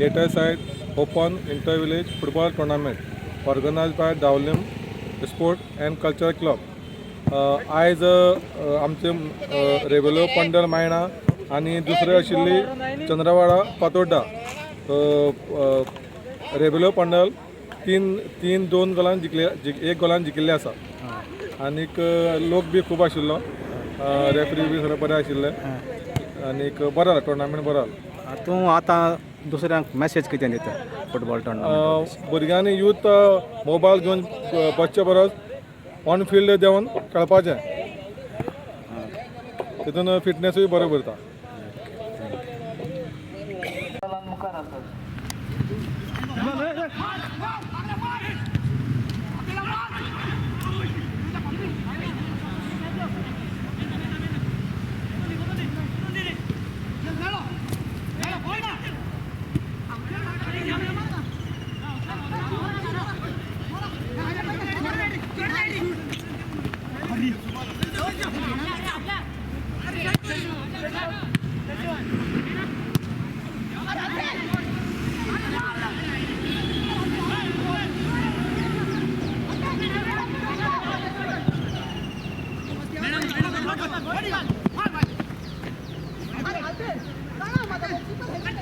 latest side open inter-village football tournament organized by Dawlim Sport and Cultural Club. आयज आमचे रेवेलो पंडल मायणा आणि दुसरे आशिल्ली चंद्रवाडा फातोड्डा. रेवेलो पंडल तीन दोन गोलान जिखले, एक गोलान जिखिल्ले आसा. आनीक लोक बी खूब आशिल्लो, रेफ्री बी सगळे बरे आशिल्ले आनीक बरो जालो टुर्नामेंट बरो जालो. तूं आतां दुसऱ्यांक मॅसेज कितें दिता फुटबॉल टुर्नामेंट? भुरग्यांनी यूथ मोबायल घेवन बसचे परस ऑन फिल्ड देवन खेळपाचें, तितून फिटनेसूय बरो उरता. Ready?